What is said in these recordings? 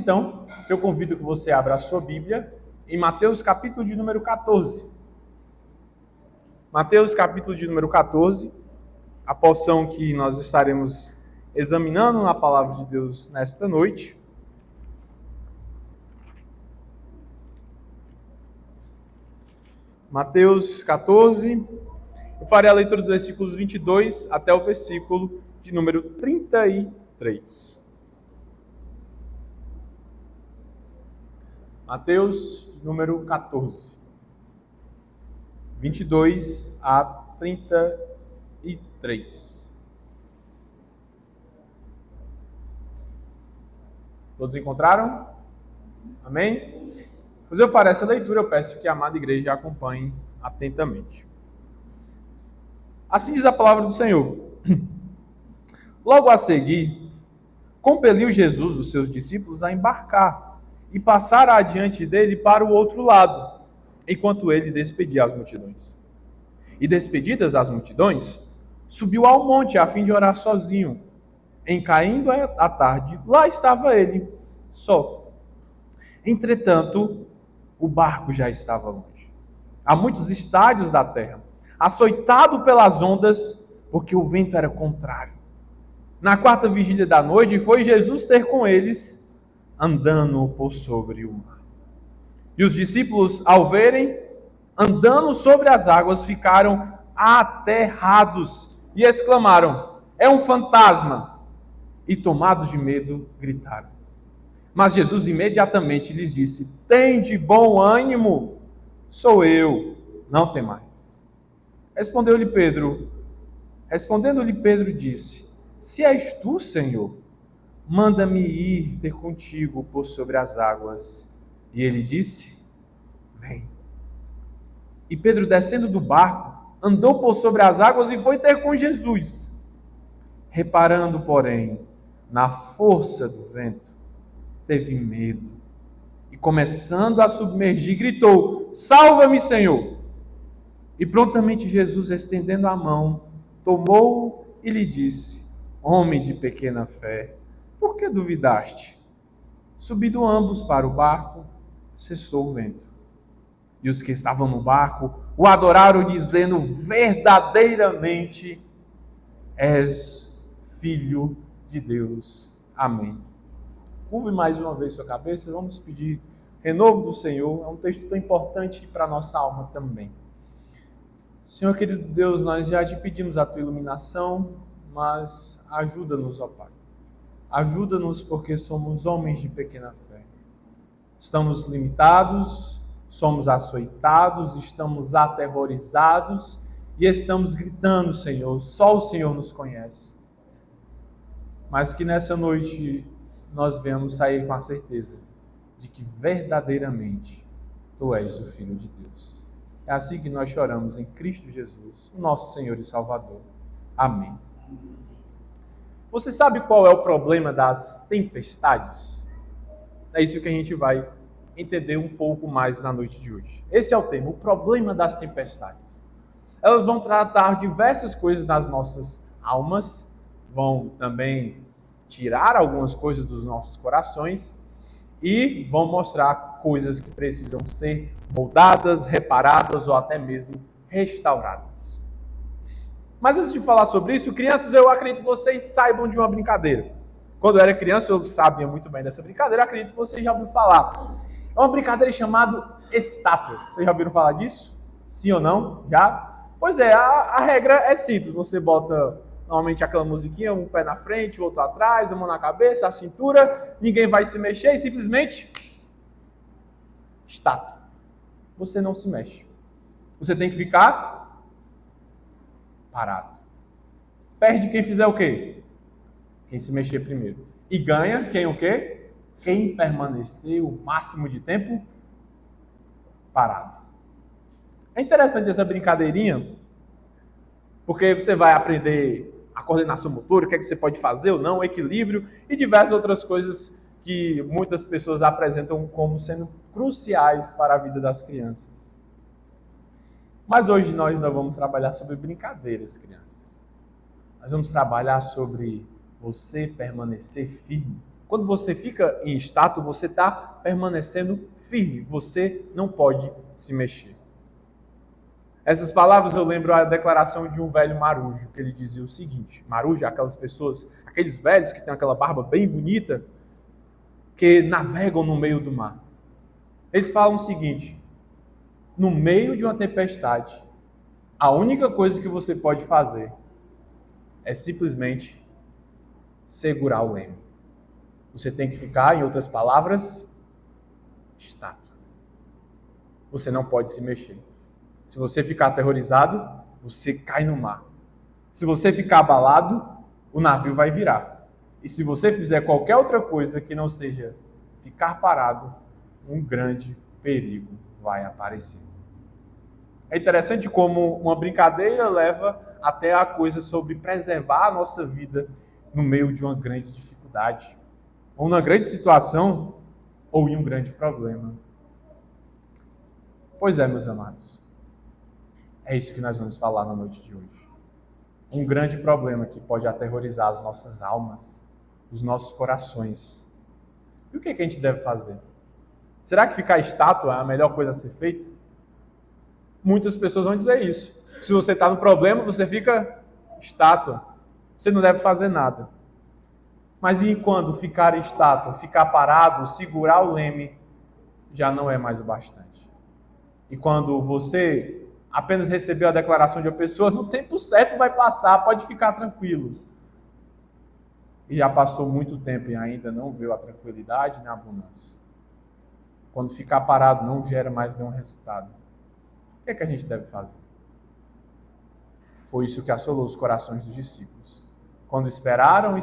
Então, eu convido que você abra a sua Bíblia em Mateus capítulo de número 14. Mateus capítulo de número 14, a porção que nós estaremos examinando na palavra de Deus nesta noite. Mateus 14, eu farei a leitura dos versículos 22 até o versículo de número 33. Mateus, número 14, 22 a 33. Todos encontraram? Amém? Pois eu farei essa leitura, eu peço que a amada igreja acompanhe atentamente. Assim diz a palavra do Senhor. Logo a seguir, compeliu Jesus os seus discípulos a embarcar e passar adiante dele para o outro lado, enquanto ele despedia as multidões. E despedidas as multidões, subiu ao monte a fim de orar sozinho. Em caindo a tarde, lá estava ele, só. Entretanto, o barco já estava longe, a muitos estádios da terra, açoitado pelas ondas, porque o vento era contrário. Na quarta vigília da noite, foi Jesus ter com eles, andando por sobre o mar. E os discípulos, ao verem, andando sobre as águas, ficaram aterrados e exclamaram: é um fantasma! E tomados de medo, gritaram. Mas Jesus imediatamente lhes disse: tende bom ânimo, sou eu, não temais. Respondendo-lhe Pedro disse: se és tu, Senhor, manda-me ir ter contigo por sobre as águas. E ele disse: vem. E Pedro, descendo do barco, andou por sobre as águas e foi ter com Jesus. Reparando, porém, na força do vento, teve medo. E começando a submergir, gritou: salva-me, Senhor! E prontamente Jesus, estendendo a mão, tomou-o e lhe disse: homem de pequena fé, por que duvidaste? Subindo ambos para o barco, cessou o vento. E os que estavam no barco o adoraram, dizendo: verdadeiramente és Filho de Deus. Amém. Curve mais uma vez sua cabeça, vamos pedir renovo do Senhor. É um texto tão importante para a nossa alma também. Senhor querido Deus, nós já te pedimos a tua iluminação, mas ajuda-nos, ó Pai. Ajuda-nos porque somos homens de pequena fé. Estamos limitados, somos açoitados, estamos aterrorizados e estamos gritando: Senhor, só o Senhor nos conhece. Mas que nessa noite nós venhamos sair com a certeza de que verdadeiramente Tu és o Filho de Deus. É assim que nós choramos em Cristo Jesus, o nosso Senhor e Salvador. Amém. Você sabe qual é o problema das tempestades? É isso que a gente vai entender um pouco mais na noite de hoje. Esse é o tema, o problema das tempestades. Elas vão tratar diversas coisas das nossas almas, vão também tirar algumas coisas dos nossos corações e vão mostrar coisas que precisam ser moldadas, reparadas ou até mesmo restauradas. Mas antes de falar sobre isso, crianças, eu acredito que vocês saibam de uma brincadeira. Quando eu era criança, eu sabia muito bem dessa brincadeira, acredito que vocês já ouviram falar. É uma brincadeira chamada estátua. Vocês já ouviram falar disso? Sim ou não? Já? Pois é, a regra é simples. Você bota normalmente aquela musiquinha, um pé na frente, o outro atrás, a mão na cabeça, a cintura, ninguém vai se mexer e simplesmente estátua. Você não se mexe. Você tem que ficar parado. Perde quem fizer o quê? Quem se mexer primeiro. E ganha quem o quê? Quem permanecer o máximo de tempo parado. É interessante essa brincadeirinha, porque você vai aprender a coordenação motora, o que é que você pode fazer ou não, o equilíbrio e diversas outras coisas que muitas pessoas apresentam como sendo cruciais para a vida das crianças. Mas hoje nós não vamos trabalhar sobre brincadeiras, crianças. Nós vamos trabalhar sobre você permanecer firme Quando você fica em estátua, você está permanecendo firme, você não pode se mexer. Essas palavras eu lembro a declaração de um velho marujo, que ele dizia o seguinte: marujo é aquelas pessoas, aqueles velhos que têm aquela barba bem bonita, que navegam no meio do mar. Eles falam o seguinte: no meio de uma tempestade, a única coisa que você pode fazer é simplesmente segurar o leme. Você tem que ficar, em outras palavras, estátua. Você não pode se mexer. Se você ficar aterrorizado, você cai no mar. Se você ficar abalado, o navio vai virar. E se você fizer qualquer outra coisa que não seja ficar parado, um grande perigo vai aparecer. É interessante como uma brincadeira leva até a coisa sobre preservar a nossa vida no meio de uma grande dificuldade, ou numa grande situação, ou em um grande problema. Pois é, meus amados. É isso que nós vamos falar na noite de hoje. Um grande problema que pode aterrorizar as nossas almas, os nossos corações. E o que a gente deve fazer? Será que ficar estátua é a melhor coisa a ser feita? Muitas pessoas vão dizer isso. Se você está no problema, você fica estátua. Você não deve fazer nada. Mas e quando ficar estátua, ficar parado, segurar o leme, já não é mais o bastante? E quando você apenas recebeu a declaração de uma pessoa, no tempo certo vai passar, pode ficar tranquilo. E já passou muito tempo e ainda não viu a tranquilidade nem a abundância. Quando ficar parado não gera mais nenhum resultado. O que é que a gente deve fazer? Foi isso que assolou os corações dos discípulos. Quando esperaram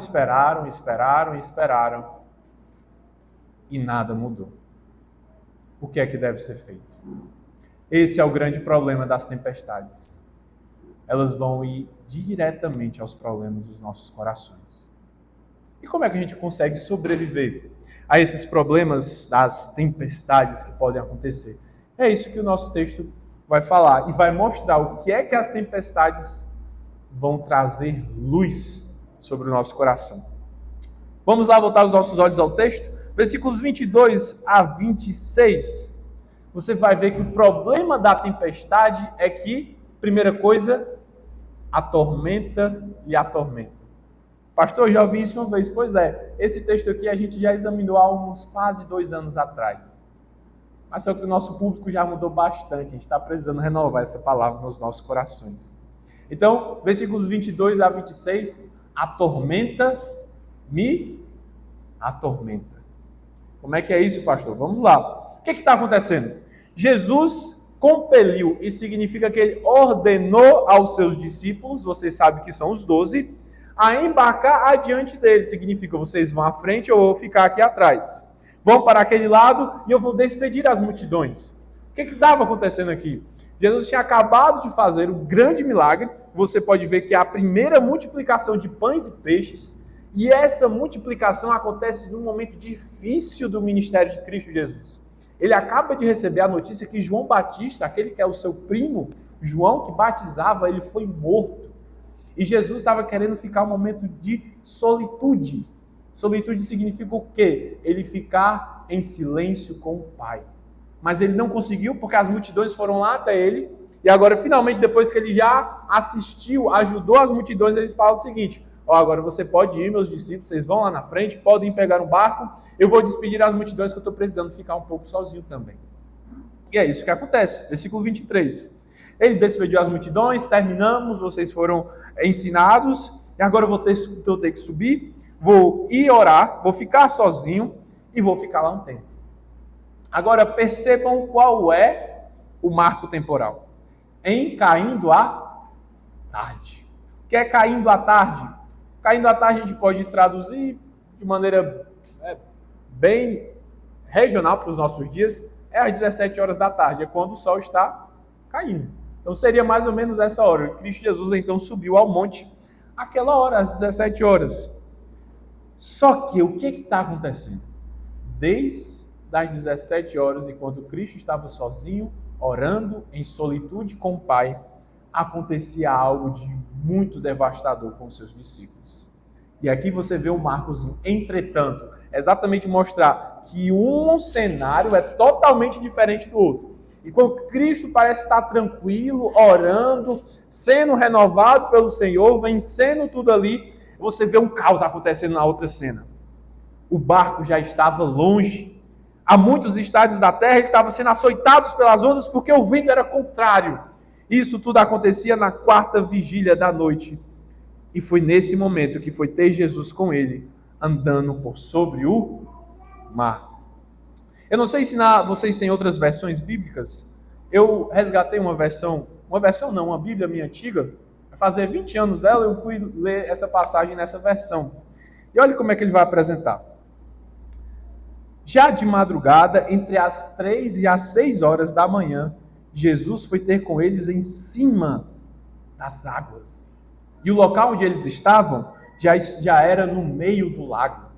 e nada mudou. O que é que deve ser feito? Esse é o grande problema das tempestades. Elas vão ir diretamente aos problemas dos nossos corações. E como é que a gente consegue sobreviver a esses problemas das tempestades que podem acontecer? É isso que o nosso texto vai falar e vai mostrar o que é que as tempestades vão trazer luz sobre o nosso coração. Vamos lá voltar os nossos olhos ao texto? Versículos 22 a 26. Você vai ver que o problema da tempestade é que, primeira coisa, a tormenta lhe atormenta. Pastor, já ouvi isso uma vez. Pois é, esse texto aqui a gente já examinou há uns quase 2 anos atrás. Mas só que o nosso público já mudou bastante. A gente está precisando renovar essa palavra nos nossos corações. Então, versículos 22 a 26. A tormenta me atormenta. Como é que é isso, pastor? Vamos lá. O que está acontecendo? Jesus compeliu, isso significa que ele ordenou aos seus discípulos, vocês sabem que são os 12, a embarcar adiante dele. Significa, vocês vão à frente, eu vou ficar aqui atrás. Vão para aquele lado e eu vou despedir as multidões. O que estava acontecendo aqui? Jesus tinha acabado de fazer um grande milagre. Você pode ver que é a primeira multiplicação de pães e peixes. E essa multiplicação acontece num momento difícil do ministério de Cristo Jesus. Ele acaba de receber a notícia que João Batista, aquele que é o seu primo, João, que batizava, ele foi morto. E Jesus estava querendo ficar um momento de solitude. Solitude significa o quê? Ele ficar em silêncio com o Pai. Mas ele não conseguiu porque as multidões foram lá até ele. E agora, finalmente, depois que ele já assistiu, ajudou as multidões, eles falam o seguinte: agora você pode ir, meus discípulos, vocês vão lá na frente, podem pegar um barco, eu vou despedir as multidões que eu estou precisando ficar um pouco sozinho também. E é isso que acontece. Versículo 23. Ele despediu as multidões, terminamos, vocês foram ensinados, e agora eu vou ter que subir, vou ir orar, vou ficar sozinho e vou ficar lá um tempo. Agora percebam qual é o marco temporal. Em caindo a tarde. O que é caindo a tarde? Caindo à tarde a gente pode traduzir de maneira bem regional para os nossos dias, é às 17 horas da tarde, é quando o sol está caindo. Então seria mais ou menos essa hora. Cristo Jesus então subiu ao monte, aquela hora, às 17 horas. Só que o que está acontecendo? Desde as 17 horas, enquanto Cristo estava sozinho, orando em solitude com o Pai, acontecia algo de muito devastador com os seus discípulos. E aqui você vê o marcozinho. Entretanto, É exatamente mostrar que um cenário é totalmente diferente do outro. E quando Cristo parece estar tranquilo, orando, sendo renovado pelo Senhor, vencendo tudo ali, você vê um caos acontecendo na outra cena. O barco já estava longe. A muitos estádios da terra ele estava sendo açoitado pelas ondas porque o vento era contrário. Isso tudo acontecia na 4ª vigília da noite. E foi nesse momento que foi ter Jesus com ele, andando por sobre o mar. Eu não sei se vocês têm outras versões bíblicas. Eu resgatei uma Bíblia minha antiga. Vai fazer 20 anos dela, eu fui ler essa passagem nessa versão. E olha como é que ele vai apresentar. Já de madrugada, entre as 3 e as 6 horas da manhã, Jesus foi ter com eles em cima das águas. E o local onde eles estavam já era no meio do lago.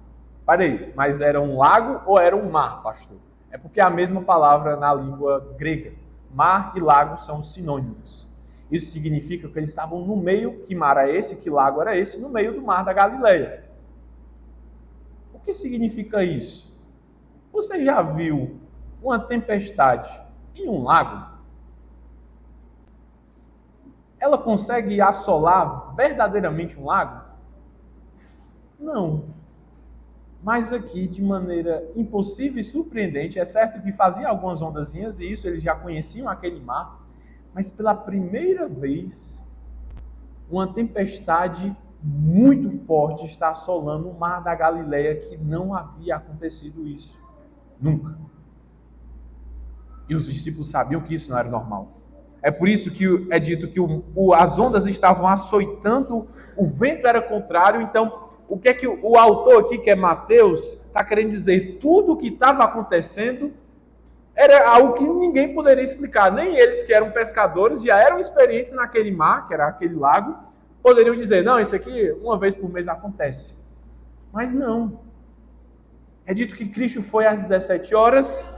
Parei, mas era um lago ou era um mar, pastor? É porque é a mesma palavra na língua grega. Mar e lago são sinônimos. Isso significa que eles estavam no meio, que mar é esse, que lago era esse, no meio do mar da Galileia. O que significa isso? Você já viu uma tempestade em um lago? Ela consegue assolar verdadeiramente um lago? Não. Mas aqui, de maneira impossível e surpreendente, é certo que fazia algumas ondazinhas, e isso eles já conheciam aquele mar, mas pela primeira vez, uma tempestade muito forte está assolando o mar da Galileia, que não havia acontecido isso. Nunca. E os discípulos sabiam que isso não era normal. É por isso que é dito que as ondas estavam açoitando, o vento era contrário. Então, o que é que o autor aqui, que é Mateus, está querendo dizer? Tudo o que estava acontecendo era algo que ninguém poderia explicar. Nem eles, que eram pescadores, já eram experientes naquele mar, que era aquele lago, poderiam dizer, não, isso aqui uma vez por mês acontece. Mas não. É dito que Cristo foi às 17 horas,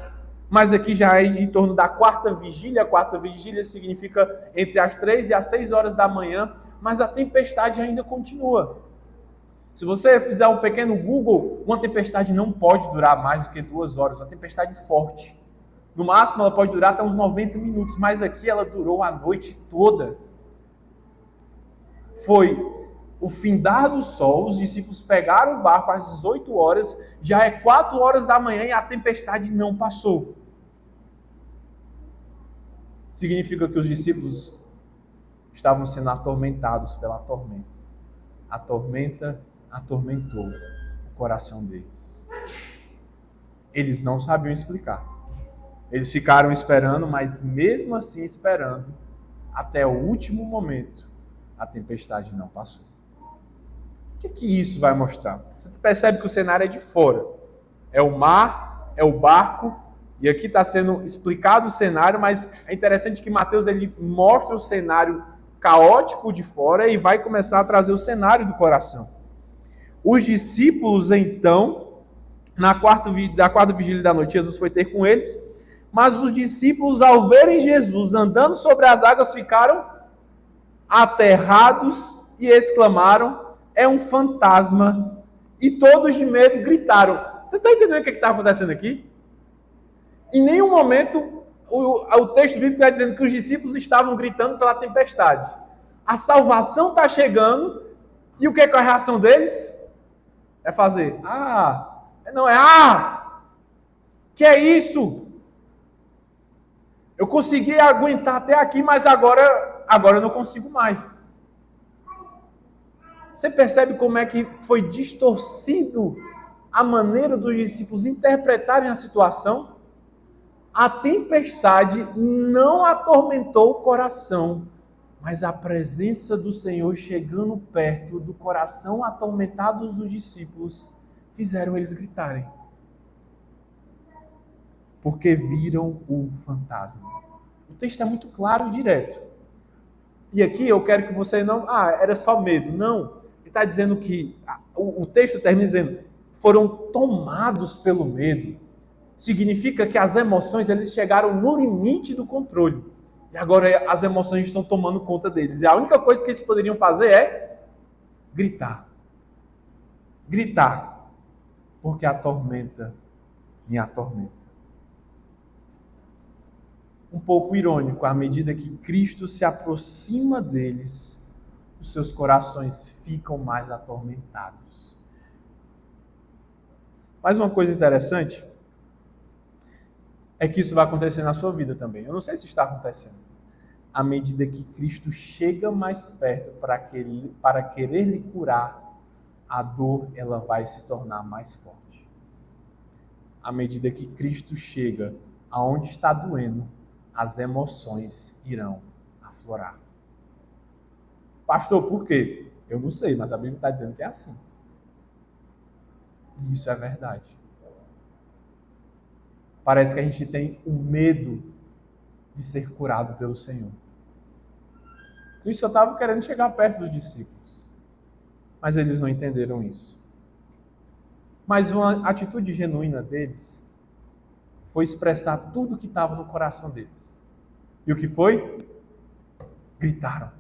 mas aqui já é em torno da 4ª vigília. A 4ª vigília significa entre as 3 e as 6 horas da manhã, mas a tempestade ainda continua. Se você fizer um pequeno Google, uma tempestade não pode durar mais do que 2 horas, uma tempestade forte. No máximo ela pode durar até uns 90 minutos, mas aqui ela durou a noite toda. Foi o findar do sol, os discípulos pegaram o barco às 18 horas, já é 4 horas da manhã e a tempestade não passou. Significa que os discípulos estavam sendo atormentados pela tormenta. A tormenta atormentou o coração deles. Eles não sabiam explicar. Eles ficaram esperando, mas mesmo assim esperando, até o último momento, a tempestade não passou. O que isso vai mostrar? Você percebe que o cenário é de fora. É o mar, é o barco, e aqui está sendo explicado o cenário, mas é interessante que Mateus ele mostra o cenário caótico de fora e vai começar a trazer o cenário do coração. Os discípulos, então, da 4ª vigília da noite, Jesus foi ter com eles, mas os discípulos, ao verem Jesus andando sobre as águas, ficaram aterrados e exclamaram, é um fantasma. E todos de medo gritaram. Você está entendendo o que está acontecendo aqui? Em nenhum momento o texto bíblico está dizendo que os discípulos estavam gritando pela tempestade. A salvação está chegando e o que é a reação deles? É fazer, que é isso? Eu consegui aguentar até aqui, mas agora eu não consigo mais. Você percebe como é que foi distorcido a maneira dos discípulos interpretarem a situação? A tempestade não atormentou o coração, mas a presença do Senhor chegando perto do coração atormentado dos discípulos fizeram eles gritarem. Porque viram o fantasma. O texto é muito claro e direto. E aqui eu quero que você não... era só medo. Não. Ele está dizendo que... O texto termina dizendo... Foram tomados pelo medo. Significa que as emoções eles chegaram no limite do controle. E agora as emoções estão tomando conta deles. E a única coisa que eles poderiam fazer é... gritar. Gritar. porque a tormenta me atormenta. Um pouco irônico, à medida que Cristo se aproxima deles, os seus corações ficam mais atormentados. Mas uma coisa interessante é que isso vai acontecer na sua vida também. Eu não sei se está acontecendo. À medida que Cristo chega mais perto para querer lhe curar, a dor ela vai se tornar mais forte. À medida que Cristo chega aonde está doendo, as emoções irão aflorar. Pastor, por quê? Eu não sei, mas a Bíblia está dizendo que é assim. E isso é verdade. Parece que a gente tem o medo de ser curado pelo Senhor. Cristo só estava querendo chegar perto dos discípulos, mas eles não entenderam isso. Mas uma atitude genuína deles foi expressar tudo o que estava no coração deles. E o que foi? Gritaram.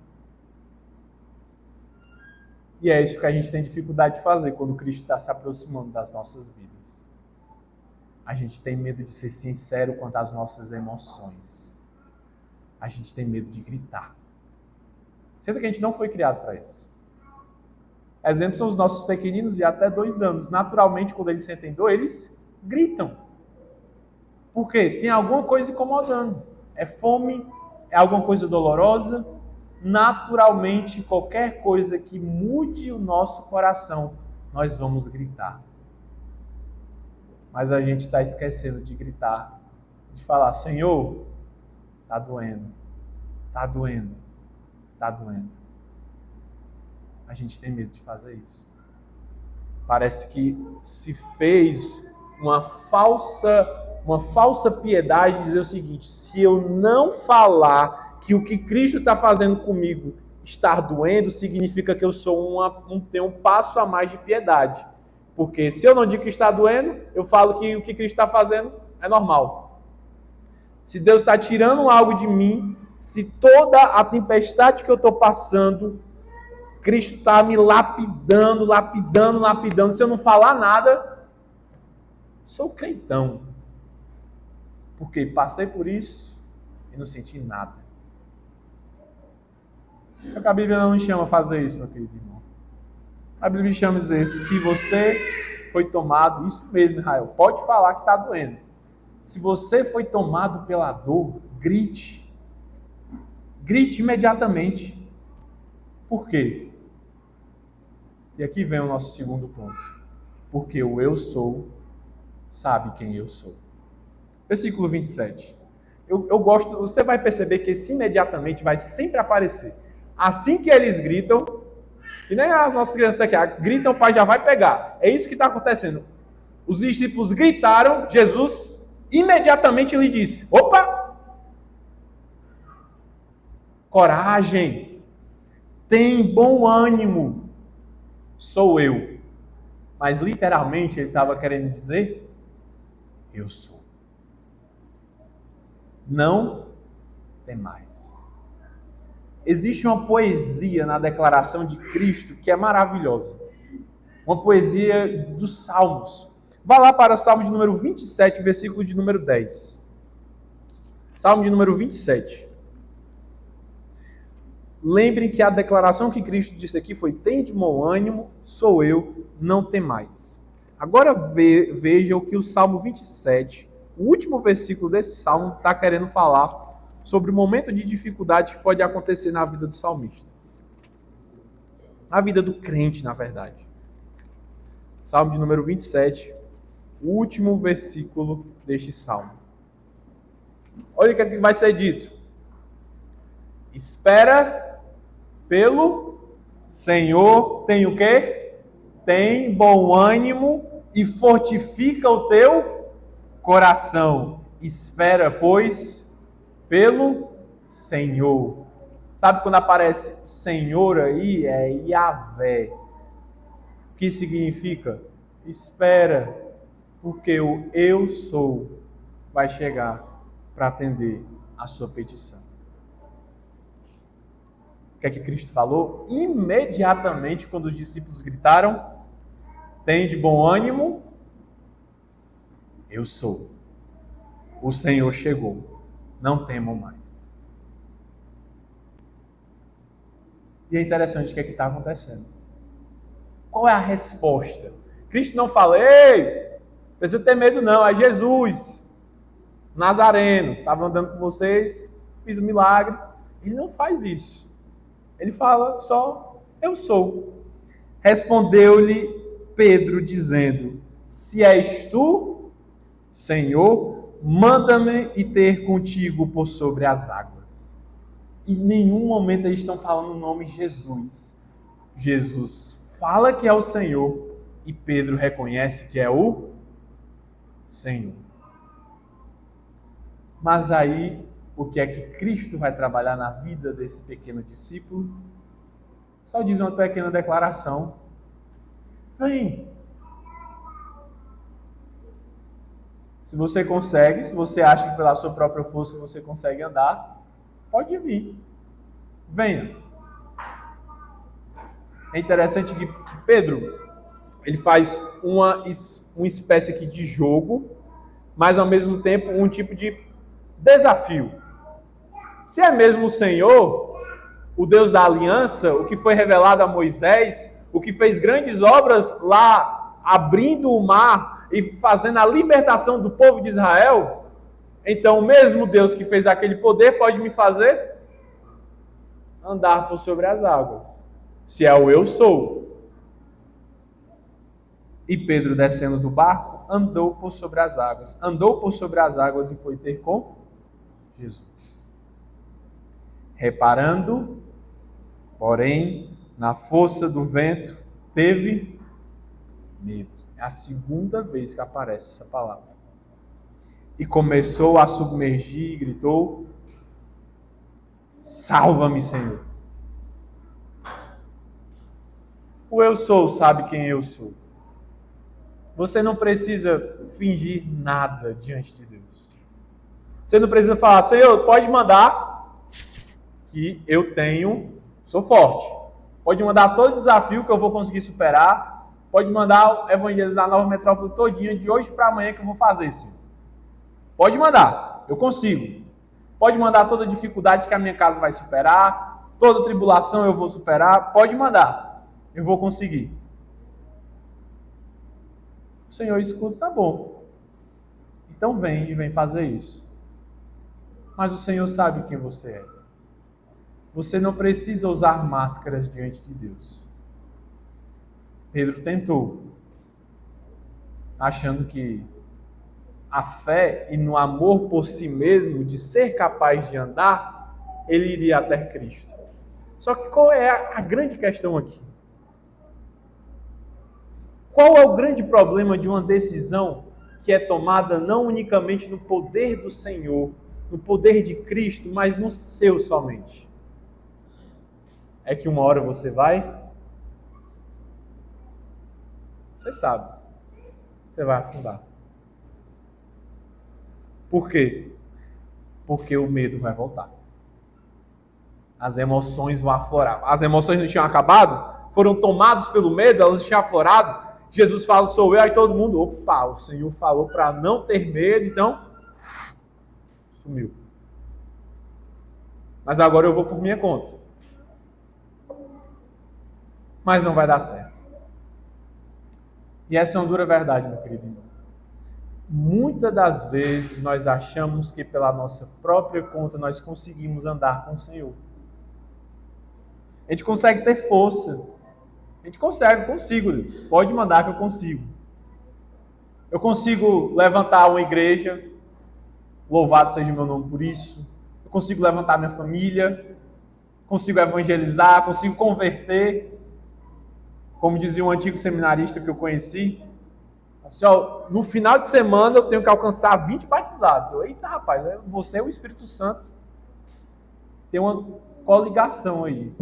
E é isso que a gente tem dificuldade de fazer quando Cristo está se aproximando das nossas vidas. A gente tem medo de ser sincero quanto às nossas emoções. A gente tem medo de gritar. Sendo que a gente não foi criado para isso. Exemplos são os nossos pequeninos de até 2 anos. Naturalmente, quando eles sentem dor, eles gritam. Por quê? Tem alguma coisa incomodando. É fome, é alguma coisa dolorosa. Naturalmente, qualquer coisa que mude o nosso coração, nós vamos gritar. Mas a gente está esquecendo de gritar, de falar, Senhor, está doendo, está doendo, está doendo. A gente tem medo de fazer isso. Parece que se fez uma falsa piedade de dizer o seguinte, se eu não falar que o que Cristo está fazendo comigo está doendo, significa que eu tenho um passo a mais de piedade. Porque se eu não digo que está doendo, eu falo que o que Cristo está fazendo é normal. Se Deus está tirando algo de mim, se toda a tempestade que eu estou passando, Cristo está me lapidando. Se eu não falar nada, sou crentão. Porque passei por isso e não senti nada. Só que a Bíblia não me chama a fazer isso, meu querido irmão. A Bíblia me chama a dizer, se você foi tomado, isso mesmo, Israel, pode falar que está doendo. Se você foi tomado pela dor, grite. Grite imediatamente. Por quê? E aqui vem o nosso segundo ponto. Porque o eu sou sabe quem eu sou. Versículo 27. Eu gosto, você vai perceber que esse imediatamente vai sempre aparecer. Assim que eles gritam, e nem as nossas crianças daqui, gritam, o pai já vai pegar. É isso que está acontecendo. Os discípulos gritaram, Jesus imediatamente lhe disse, opa! Coragem, tem bom ânimo, sou eu. Mas literalmente ele estava querendo dizer, eu sou. Não tem mais. Existe uma poesia na declaração de Cristo que é maravilhosa. Uma poesia dos Salmos. Vá lá para o Salmo de número 27, versículo de número 10. Salmo de número 27. Lembrem que a declaração que Cristo disse aqui foi, tem de bom ânimo, sou eu, não tem mais. Agora veja o que o Salmo 27, o último versículo desse Salmo, está querendo falar sobre o momento de dificuldade que pode acontecer na vida do salmista. Na vida do crente, na verdade. Salmo de número 27, o último versículo deste Salmo. Olha o que vai ser dito. Espera pelo Senhor, tem o quê? Tem bom ânimo e fortifica o teu coração. Espera, pois, pelo Senhor. Sabe quando aparece Senhor aí? É Yahvé. O que significa? Espera, porque o eu sou vai chegar para atender a sua petição. O que é que Cristo falou? Imediatamente, quando os discípulos gritaram, tem de bom ânimo, eu sou. O Senhor chegou. Não temam mais. E é interessante o que é que está acontecendo. Qual é a resposta? Cristo não fala, ei, não precisa ter medo não, é Jesus, Nazareno, estava andando com vocês, fiz um milagre. Ele não faz isso. Ele fala só, eu sou. Respondeu-lhe Pedro dizendo, se és tu, Senhor, manda-me ir ter contigo por sobre as águas. Em nenhum momento eles estão falando o nome Jesus. Jesus fala que é o Senhor e Pedro reconhece que é o Senhor. Mas aí, o que é que Cristo vai trabalhar na vida desse pequeno discípulo? Só diz uma pequena declaração. Vem. Se você consegue, se você acha que pela sua própria força você consegue andar, pode vir. Venha. É interessante que Pedro, ele faz uma espécie aqui de jogo, mas ao mesmo tempo um tipo de desafio. Se é mesmo o Senhor, o Deus da aliança, o que foi revelado a Moisés, o que fez grandes obras lá, abrindo o mar e fazendo a libertação do povo de Israel, então o mesmo Deus que fez aquele poder pode me fazer andar por sobre as águas. Se é o eu sou. E Pedro, descendo do barco, andou por sobre as águas. Andou por sobre as águas e foi ter com Jesus. Reparando, porém, na força do vento, teve medo. É a segunda vez que aparece essa palavra. E começou a submergir e gritou, salva-me, Senhor. O eu sou sabe quem eu sou. Você não precisa fingir nada diante de Deus. Você não precisa falar, Senhor, pode mandar que eu sou forte. Pode mandar todo desafio que eu vou conseguir superar. Pode mandar evangelizar a Nova Metrópole todinha de hoje para amanhã que eu vou fazer isso. Pode mandar, eu consigo. Pode mandar toda dificuldade que a minha casa vai superar, toda tribulação eu vou superar. Pode mandar, eu vou conseguir. O Senhor escuta, tá bom. Então vem e vem fazer isso. Mas o Senhor sabe quem você é. Você não precisa usar máscaras diante de Deus. Pedro tentou, achando que a fé e no amor por si mesmo, de ser capaz de andar, ele iria até Cristo. Só que qual é a grande questão aqui? Qual é o grande problema de uma decisão que é tomada não unicamente no poder do Senhor, no poder de Cristo, mas no seu somente? É que uma hora você vai, você sabe, você vai afundar. Por quê? Porque o medo vai voltar. As emoções vão aflorar. As emoções não tinham acabado? Foram tomados pelo medo, elas tinham aflorado. Jesus fala, sou eu, aí todo mundo, opa, o Senhor falou para não ter medo, então, sumiu. Mas agora eu vou por minha conta. Mas não vai dar certo. E essa é uma dura verdade, meu querido irmão. Muitas das vezes nós achamos que pela nossa própria conta nós conseguimos andar com o Senhor. A gente consegue ter força. A gente consegue, consigo, Deus. Pode mandar que eu consigo. Eu consigo levantar uma igreja, louvado seja o meu nome por isso. Eu consigo levantar minha família, consigo evangelizar, consigo converter. Como dizia um antigo seminarista que eu conheci, assim, ó, no final de semana eu tenho que alcançar 20 batizados. Eu, eita, rapaz, você é o Espírito Santo. Tem uma coligação aí.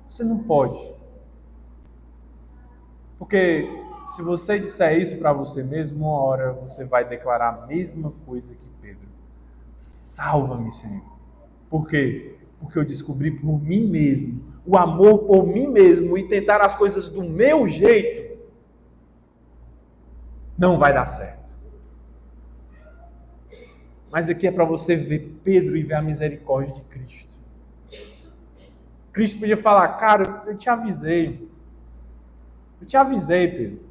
Você não pode. Porque se você disser isso para você mesmo, uma hora você vai declarar a mesma coisa que Pedro. Salva-me, Senhor. Por quê? Porque eu descobri por mim mesmo, o amor por mim mesmo e tentar as coisas do meu jeito, não vai dar certo. Mas aqui é para você ver Pedro e ver a misericórdia de Cristo. Cristo podia falar, cara, eu te avisei. Eu te avisei, Pedro.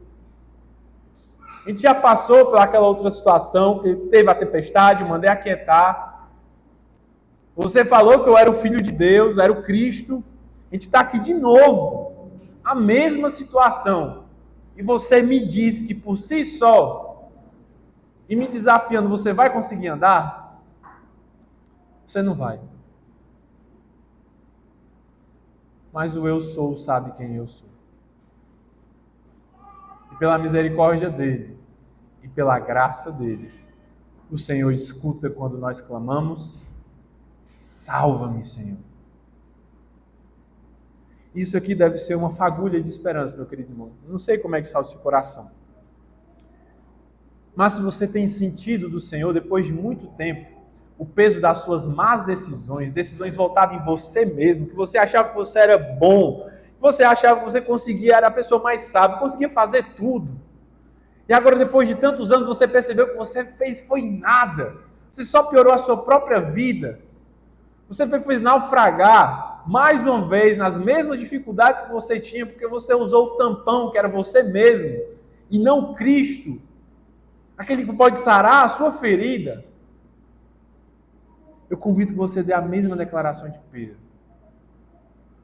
A gente já passou por aquela outra situação, que teve a tempestade, mandei aquietar. Você falou que eu era o Filho de Deus, era o Cristo. A gente está aqui de novo. A mesma situação. E você me diz que por si só, e me desafiando, você vai conseguir andar? Você não vai. Mas o eu sou sabe quem eu sou. E pela misericórdia dele, e pela graça dele, o Senhor escuta quando nós clamamos, salva-me, Senhor. Isso aqui deve ser uma fagulha de esperança, meu querido irmão. Não sei como é que está o seu coração. Mas se você tem sentido do Senhor, depois de muito tempo, o peso das suas más decisões, decisões voltadas em você mesmo, que você achava que você era bom, que você achava que você conseguia, era a pessoa mais sábia, conseguia fazer tudo. E agora, depois de tantos anos, você percebeu que você fez foi nada. Você só piorou a sua própria vida. Você fez naufragar, mais uma vez, nas mesmas dificuldades que você tinha, porque você usou o tampão, que era você mesmo, e não Cristo. Aquele que pode sarar a sua ferida. Eu convido que você dê a mesma declaração de Pedro.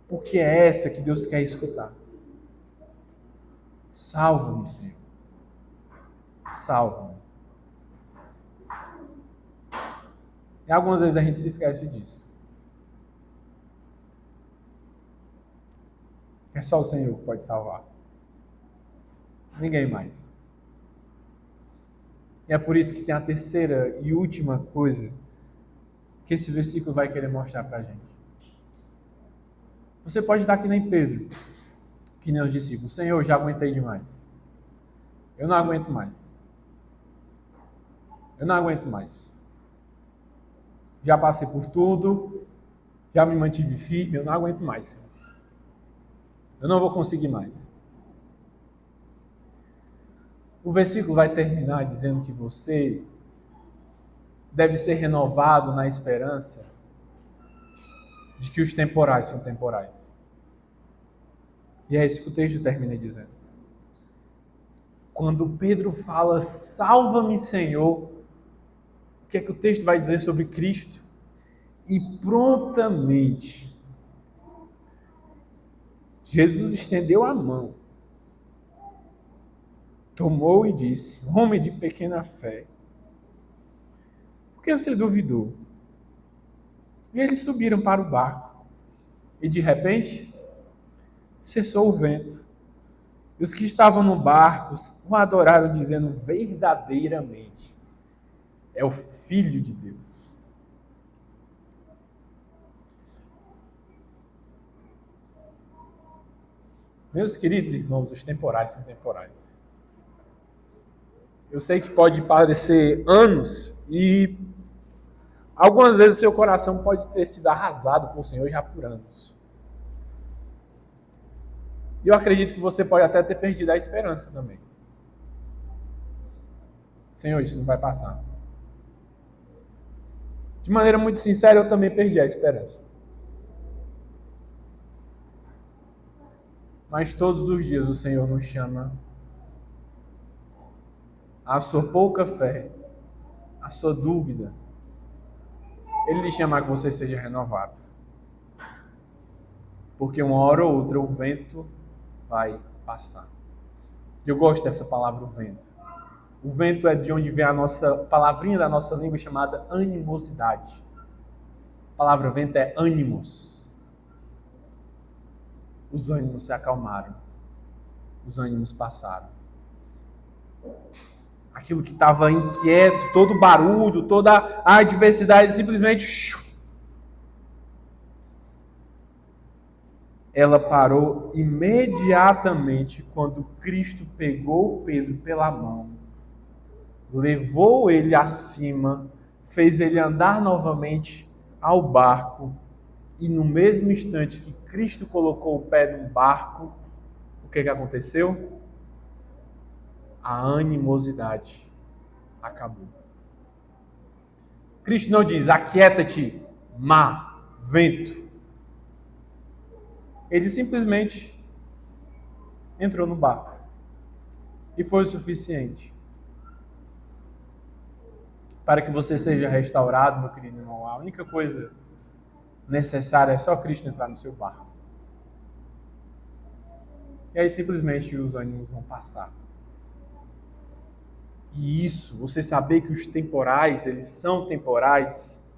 Porque é essa que Deus quer escutar. Salva-me, Senhor. Salva-me. E algumas vezes a gente se esquece disso. É só o Senhor que pode salvar. Ninguém mais. E é por isso que tem a terceira e última coisa que esse versículo vai querer mostrar para a gente. Você pode estar que nem Pedro, que nem os discípulos. Senhor, já aguentei demais. Eu não aguento mais. Eu não aguento mais. Já passei por tudo, já me mantive firme, eu não aguento mais, Senhor. Eu não vou conseguir mais. O versículo vai terminar dizendo que você deve ser renovado na esperança de que os temporais são temporais. E é isso que o texto termina dizendo. Quando Pedro fala, salva-me, Senhor, o que é que o texto vai dizer sobre Cristo? E prontamente, Jesus estendeu a mão, tomou e disse, homem de pequena fé, por que você duvidou? E eles subiram para o barco. E de repente, cessou o vento. E os que estavam no barco o adoraram, dizendo, verdadeiramente, é o Filho de Deus. Meus queridos irmãos, os temporais são temporais. Eu sei que pode parecer anos e algumas vezes seu coração pode ter sido arrasado por Senhor já por anos. E eu acredito que você pode até ter perdido a esperança também. Senhor, isso não vai passar. De maneira muito sincera, eu também perdi a esperança. Mas todos os dias o Senhor nos chama à sua pouca fé, à sua dúvida. Ele lhe chama a que você seja renovado. Porque uma hora ou outra o vento vai passar. Eu gosto dessa palavra, o vento. O vento é de onde vem a nossa palavrinha da nossa língua chamada animosidade. A palavra vento é ânimos. Os ânimos se acalmaram. Os ânimos passaram. Aquilo que estava inquieto, todo barulho, toda a adversidade, simplesmente ela parou imediatamente quando Cristo pegou Pedro pela mão, levou ele acima, fez ele andar novamente ao barco, e no mesmo instante que Cristo colocou o pé no barco, o que aconteceu? A animosidade acabou. Cristo não diz, aquieta-te, mar, vento. Ele simplesmente entrou no barco. E foi o suficiente para que você seja restaurado, meu querido irmão. A única coisa necessária é só Cristo entrar no seu barco. E aí simplesmente os ânimos vão passar. E isso, você saber que os temporais, eles são temporais,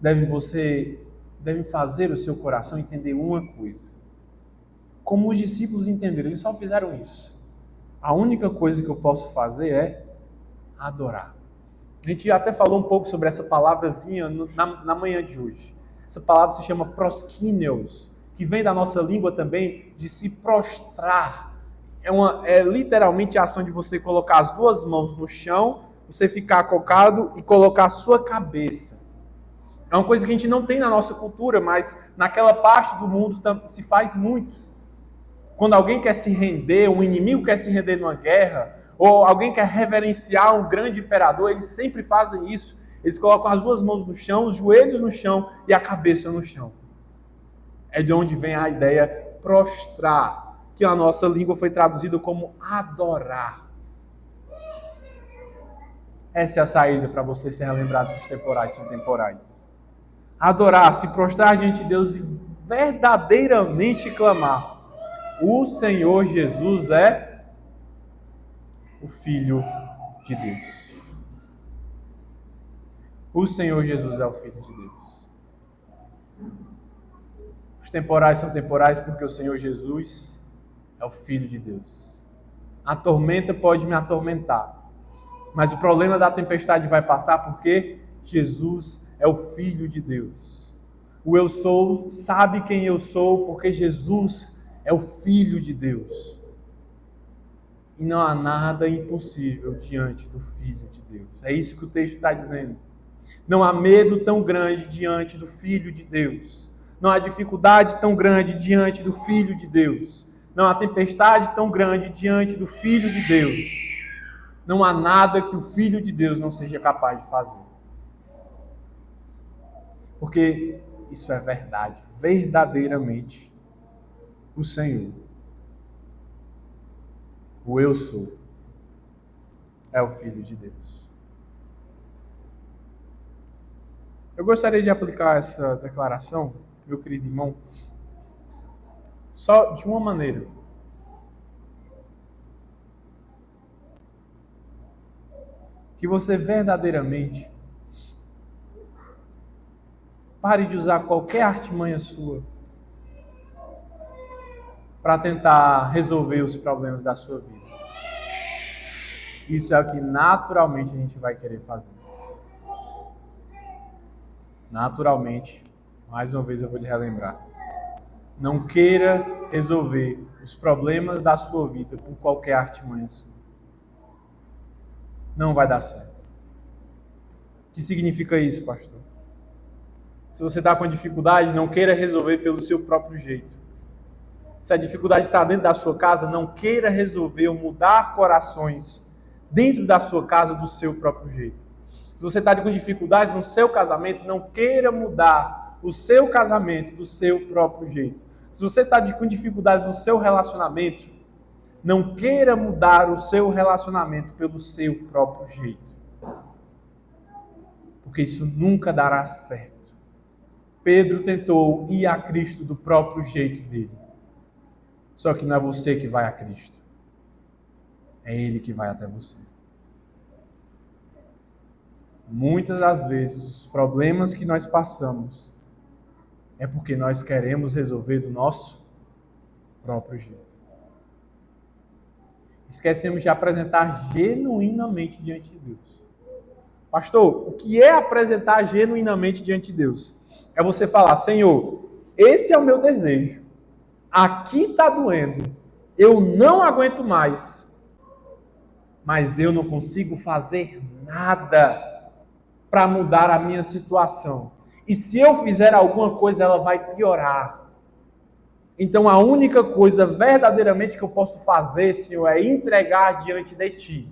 deve fazer o seu coração entender uma coisa. Como os discípulos entenderam, eles só fizeram isso. A única coisa que eu posso fazer é adorar. A gente até falou um pouco sobre essa palavrazinha na manhã de hoje. Essa palavra se chama proskineos, que vem da nossa língua também de se prostrar. É literalmente a ação de você colocar as duas mãos no chão, você ficar cocado e colocar a sua cabeça. É uma coisa que a gente não tem na nossa cultura, mas naquela parte do mundo se faz muito. Quando alguém quer se render, um inimigo quer se render numa guerra, ou alguém quer reverenciar um grande imperador, eles sempre fazem isso. Eles colocam as duas mãos no chão, os joelhos no chão e a cabeça no chão. É de onde vem a ideia prostrar, que a nossa língua foi traduzida como adorar. Essa é a saída para você ser relembrado que os temporais são temporais. Adorar, se prostrar diante de Deus e verdadeiramente clamar: o Senhor Jesus é o Filho de Deus. O Senhor Jesus é o Filho de Deus. Os temporais são temporais porque o Senhor Jesus é o Filho de Deus. A tormenta pode me atormentar, mas o problema da tempestade vai passar porque Jesus é o Filho de Deus. O eu sou sabe quem eu sou porque Jesus é o Filho de Deus. E não há nada impossível diante do Filho de Deus. É isso que o texto está dizendo. Não há medo tão grande diante do Filho de Deus. Não há dificuldade tão grande diante do Filho de Deus. Não há tempestade tão grande diante do Filho de Deus. Não há nada que o Filho de Deus não seja capaz de fazer. Porque isso é verdade. Verdadeiramente, o Senhor, o eu sou, é o Filho de Deus. Eu gostaria de aplicar essa declaração, meu querido irmão, só de uma maneira. Que você verdadeiramente pare de usar qualquer artimanha sua para tentar resolver os problemas da sua vida. Isso é o que naturalmente a gente vai querer fazer. Naturalmente, mais uma vez eu vou lhe relembrar. Não queira resolver os problemas da sua vida por qualquer artimanha sua. Não vai dar certo. O que significa isso, pastor? Se você está com dificuldade, não queira resolver pelo seu próprio jeito. Se a dificuldade está dentro da sua casa, não queira resolver ou mudar corações dentro da sua casa do seu próprio jeito. Se você está com dificuldades no seu casamento, não queira mudar o seu casamento do seu próprio jeito. Se você está com dificuldades no seu relacionamento, não queira mudar o seu relacionamento pelo seu próprio jeito. Porque isso nunca dará certo. Pedro tentou ir a Cristo do próprio jeito dele. Só que não é você que vai a Cristo. É Ele que vai até você. Muitas das vezes, os problemas que nós passamos é porque nós queremos resolver do nosso próprio jeito. Esquecemos de apresentar genuinamente diante de Deus. Pastor, o que é apresentar genuinamente diante de Deus? É você falar: Senhor, esse é o meu desejo. Aqui está doendo. Eu não aguento mais. Mas eu não consigo fazer nada para mudar a minha situação. E se eu fizer alguma coisa, ela vai piorar. Então a única coisa verdadeiramente que eu posso fazer, Senhor, é entregar diante de Ti.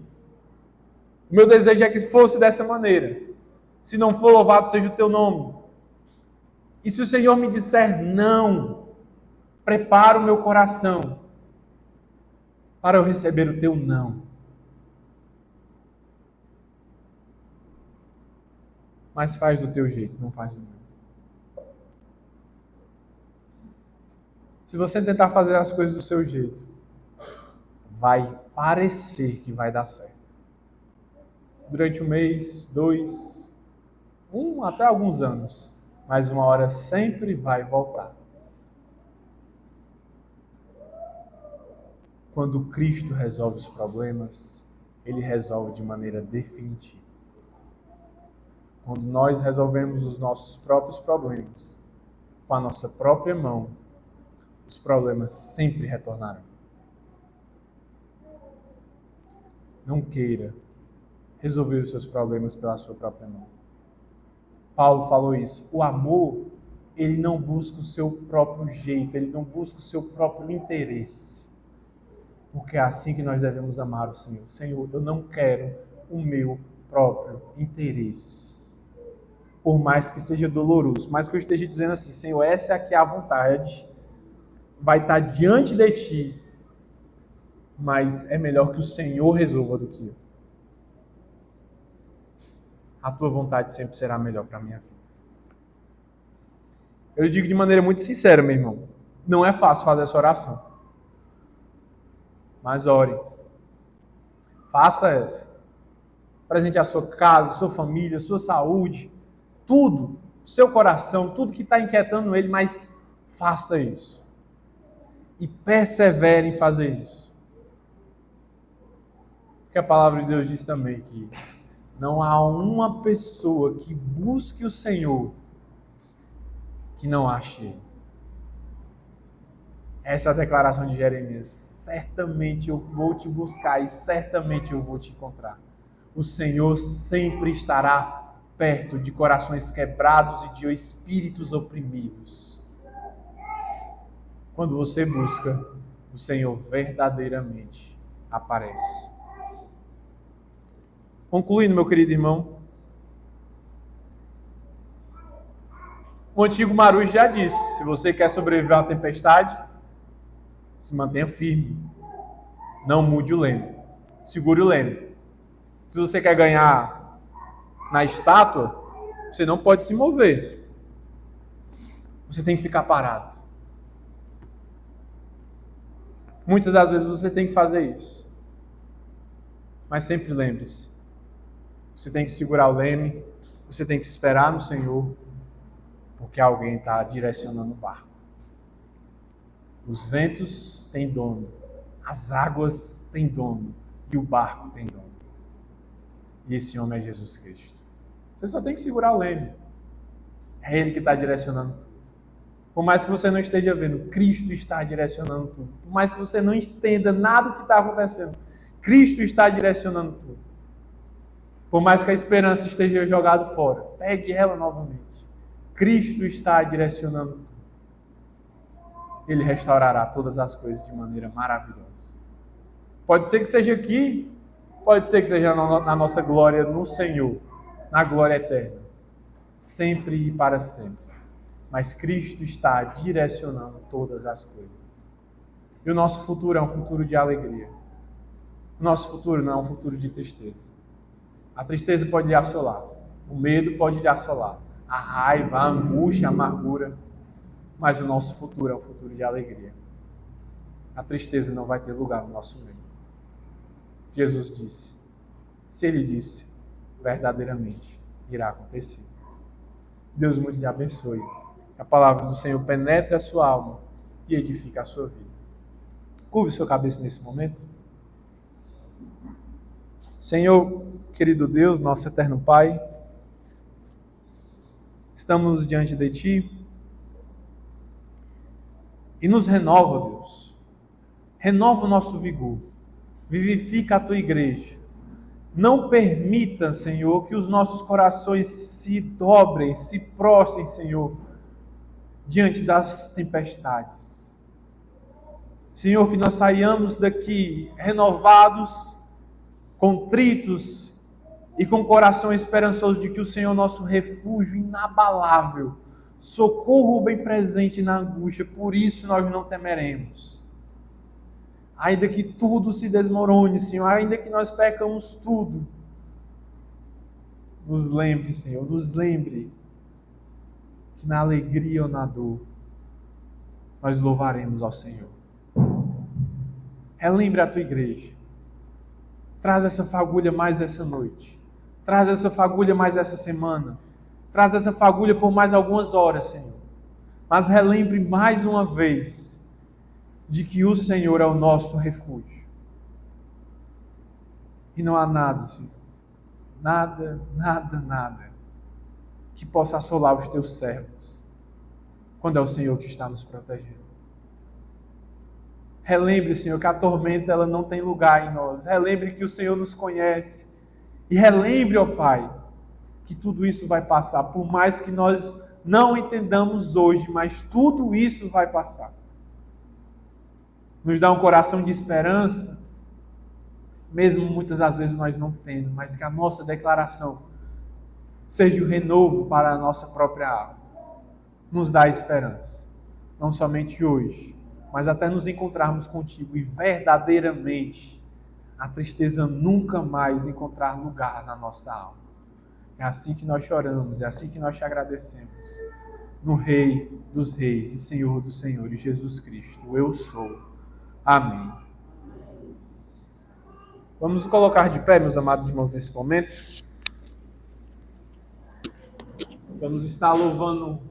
O meu desejo é que fosse dessa maneira. Se não for, louvado seja o teu nome. E se o Senhor me disser não, prepara o meu coração para eu receber o teu não. Mas faz do teu jeito, não faz do meu. Se você tentar fazer as coisas do seu jeito, vai parecer que vai dar certo. Durante um mês, 2, até alguns anos. Mas uma hora sempre vai voltar. Quando Cristo resolve os problemas, Ele resolve de maneira definitiva. Quando nós resolvemos os nossos próprios problemas, com a nossa própria mão, os problemas sempre retornarão. Não queira resolver os seus problemas pela sua própria mão. Paulo falou isso. O amor, ele não busca o seu próprio jeito, ele não busca o seu próprio interesse. Porque é assim que nós devemos amar o Senhor. Senhor, eu não quero o meu próprio interesse. Por mais que seja doloroso, mas que eu esteja dizendo assim, Senhor, essa aqui é a vontade, vai estar diante de Ti, mas é melhor que o Senhor resolva do que eu. A Tua vontade sempre será melhor para a minha vida. Eu digo de maneira muito sincera, meu irmão, não é fácil fazer essa oração. Mas ore. Faça essa. Presente a sua casa, a sua família, a sua saúde, tudo, seu coração, tudo que está inquietando ele, mas faça isso. E persevere em fazer isso. Porque a palavra de Deus diz também que não há uma pessoa que busque o Senhor que não ache Ele. Essa é a declaração de Jeremias. Certamente eu vou te buscar e certamente eu vou te encontrar. O Senhor sempre estará perto de corações quebrados e de espíritos oprimidos. Quando você busca, o Senhor verdadeiramente aparece. Concluindo, meu querido irmão, o antigo Marujo já disse, se você quer sobreviver a uma tempestade, se mantenha firme. Não mude o leme. Segure o leme. Se você quer ganhar na estátua, você não pode se mover. Você tem que ficar parado. Muitas das vezes você tem que fazer isso. Mas sempre lembre-se, você tem que segurar o leme, você tem que esperar no Senhor, porque alguém está direcionando o barco. Os ventos têm dono, as águas têm dono e o barco tem dono. E esse homem é Jesus Cristo. Você só tem que segurar o leme. É Ele que está direcionando tudo. Por mais que você não esteja vendo, Cristo está direcionando tudo. Por mais que você não entenda nada do que está acontecendo, Cristo está direcionando tudo. Por mais que a esperança esteja jogada fora, pegue ela novamente. Cristo está direcionando tudo. Ele restaurará todas as coisas de maneira maravilhosa. Pode ser que seja aqui, pode ser que seja na nossa glória no Senhor, na glória eterna, sempre e para sempre. Mas Cristo está direcionando todas as coisas. E o nosso futuro é um futuro de alegria. O nosso futuro não é um futuro de tristeza. A tristeza pode lhe assolar, o medo pode lhe assolar, a raiva, a angústia, a amargura, mas o nosso futuro é um futuro de alegria. A tristeza não vai ter lugar no nosso meio. Jesus disse, se Ele disse, verdadeiramente irá acontecer. Deus muito lhe abençoe. Que a palavra do Senhor penetre a sua alma e edifique a sua vida. Curve sua cabeça nesse momento. Senhor, querido Deus, nosso eterno Pai, estamos diante de Ti e nos renova, Deus. Renova o nosso vigor. Vivifica a Tua igreja. Não permita, Senhor, que os nossos corações se dobrem, se prostrem, Senhor, diante das tempestades. Senhor, que nós saiamos daqui renovados, contritos e com o coração esperançoso de que o Senhor é nosso refúgio inabalável, socorro bem presente na angústia, por isso nós não temeremos. Ainda que tudo se desmorone, Senhor, ainda que nós pecamos tudo, nos lembre, Senhor, nos lembre que na alegria ou na dor, nós louvaremos ao Senhor. Relembre a tua igreja. Traz essa fagulha mais essa noite. Traz essa fagulha mais essa semana. Traz essa fagulha por mais algumas horas, Senhor. Mas relembre mais uma vez de que o Senhor é o nosso refúgio. E não há nada, Senhor. Nada que possa assolar os teus servos quando é o Senhor que está nos protegendo. Relembre, Senhor, que a tormenta ela não tem lugar em nós. Relembre que o Senhor nos conhece. E relembre, ó Pai, que tudo isso vai passar. Por mais que nós não entendamos hoje, mas tudo isso vai passar. Nos dá um coração de esperança, mesmo muitas das vezes nós não tendo, mas que a nossa declaração seja o renovo para a nossa própria alma. Nos dá esperança. Não somente hoje, mas até nos encontrarmos contigo e verdadeiramente a tristeza nunca mais encontrar lugar na nossa alma. É assim que nós choramos, é assim que nós te agradecemos. No Rei dos Reis e Senhor dos Senhores, Jesus Cristo, eu sou. Amém. Vamos nos colocar de pé, meus amados irmãos, nesse momento. Vamos estar louvando